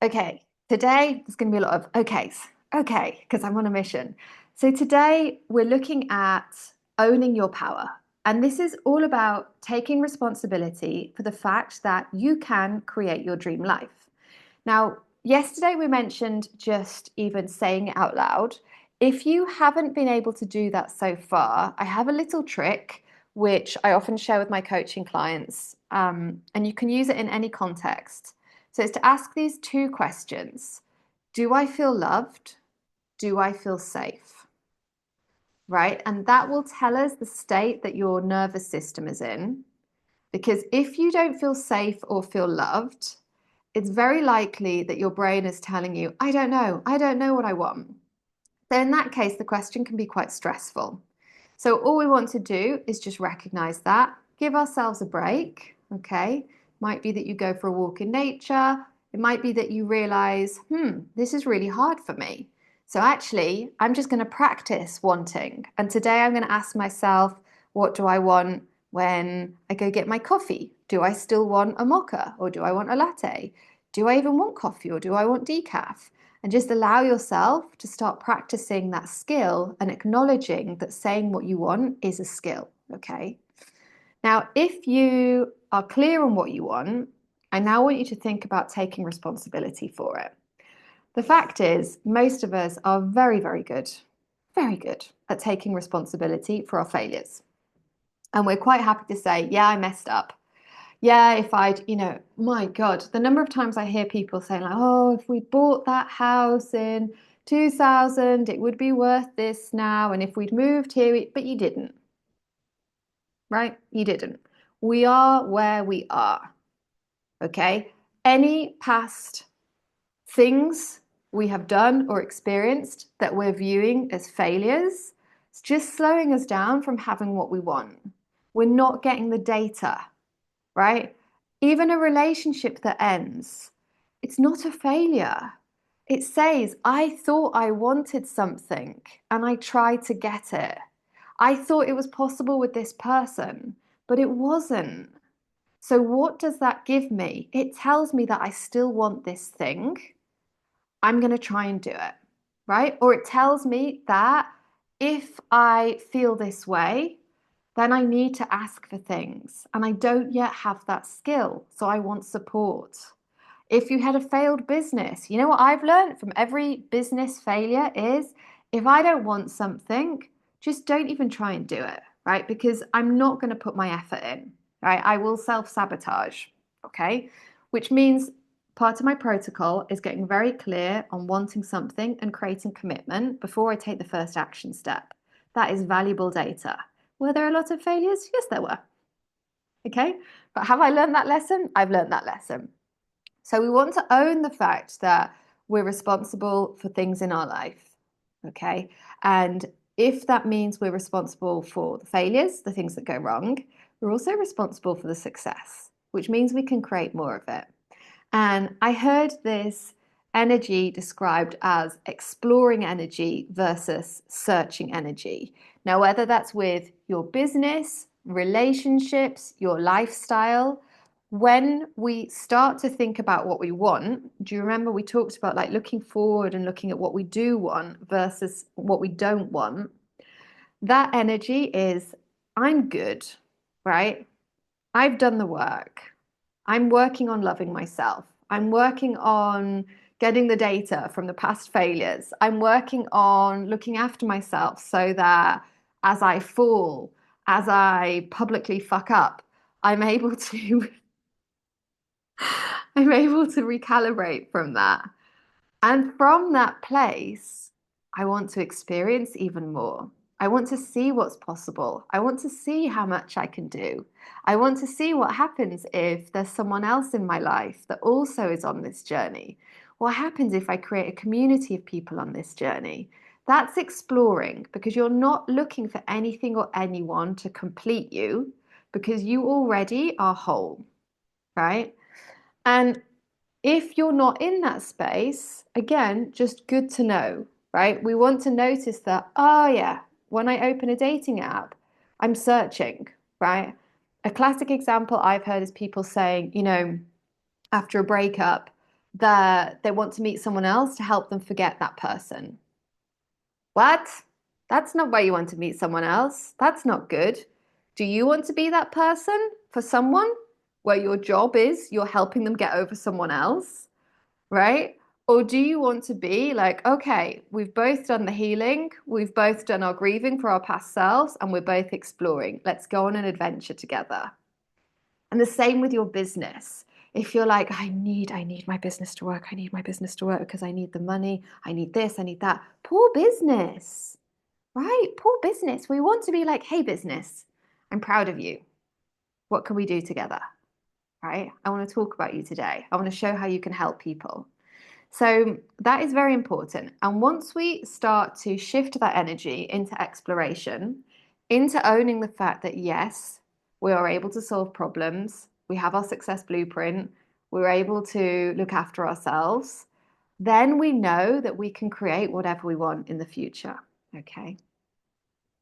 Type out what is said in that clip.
Okay, today there's going to be a lot of okays. Okay, because I'm on a mission. So today we're looking at owning your power. And this is all about taking responsibility for the fact that you can create your dream life. Now, yesterday we mentioned just even saying it out loud. If you haven't been able to do that so far, I have a little trick which I often share with my coaching clients, and you can use it in any context. So it's to ask these two questions. Do I feel loved? Do I feel safe? Right? And that will tell us the state that your nervous system is in. Because if you don't feel safe or feel loved, it's very likely that your brain is telling you, I don't know what I want. So in that case, the question can be quite stressful. So all we want to do is just recognize that, give ourselves a break, okay? Might be that you go for a walk in nature. It might be that you realize, this is really hard for me. So actually, I'm just going to practice wanting. And today I'm going to ask myself, what do I want when I go get my coffee? Do I still want a mocha or do I want a latte? Do I even want coffee or do I want decaf? And just allow yourself to start practicing that skill and acknowledging that saying what you want is a skill, okay? Now, if you are clear on what you want, I now want you to think about taking responsibility for it. The fact is, most of us are very good at taking responsibility for our failures. And we're quite happy to say, yeah, I messed up. Yeah, if I'd, my God, the number of times I hear people saying, like, oh, if we bought that house in 2000, it would be worth this now. And if we'd moved here, but you didn't, right? You didn't. We are where we are, okay? Any past things we have done or experienced that we're viewing as failures, it's just slowing us down from having what we want. We're not getting the data, right? Even a relationship that ends, it's not a failure. It says, I thought I wanted something and I tried to get it. I thought it was possible with this person, but it wasn't. So, what does that give me? It tells me that I still want this thing. I'm going to try and do it, right? Or it tells me that if I feel this way, then I need to ask for things and I don't yet have that skill. So I want support. If you had a failed business, you know what I've learned from every business failure is if I don't want something, just don't even try and do it, right? Because I'm not going to put my effort in, right? I will self sabotage, okay? Which means part of my protocol is getting very clear on wanting something and creating commitment before I take the first action step. That is valuable data. Were there a lot of failures? Yes, there were. Okay. But have I learned that lesson? I've learned that lesson. So we want to own the fact that we're responsible for things in our life. Okay. And if that means we're responsible for the failures, the things that go wrong, we're also responsible for the success, which means we can create more of it. And I heard this energy described as exploring energy versus searching energy. Now, whether that's with your business, relationships, your lifestyle, when we start to think about what we want, do you remember we talked about like looking forward and looking at what we do want versus what we don't want? That energy is, I'm good, right? I've done the work. I'm working on loving myself. I'm working on getting the data from the past failures. I'm working on looking after myself so that as I fall, as I publicly fuck up, I'm able to I'm able to recalibrate from that. And from that place, I want to experience even more. I want to see what's possible. I want to see how much I can do. I want to see what happens if there's someone else in my life that also is on this journey. What happens if I create a community of people on this journey? That's exploring because you're not looking for anything or anyone to complete you because you already are whole, right? And if you're not in that space, again, just good to know, right? We want to notice that, oh, yeah, when I open a dating app, I'm searching, right? A classic example I've heard is people saying, after a breakup, they want to meet someone else to help them forget that person. What? That's not why you want to meet someone else. That's not good. Do you want to be that person for someone where your job is you're helping them get over someone else, right? Or do you want to be like, okay, we've both done the healing, we've both done our grieving for our past selves, and we're both exploring. Let's go on an adventure together. And the same with your business. If you're like, I need my business to work, I need my business to work because I need the money, I need this, I need that. Poor business, right? Poor business. We want to be like, hey, business, I'm proud of you. What can we do together? Right? I want to talk about you today. I want to show how you can help people. So that is very important. And once we start to shift that energy into exploration, into owning the fact that yes, we are able to solve problems, we have our success blueprint, we're able to look after ourselves, then we know that we can create whatever we want in the future. Okay.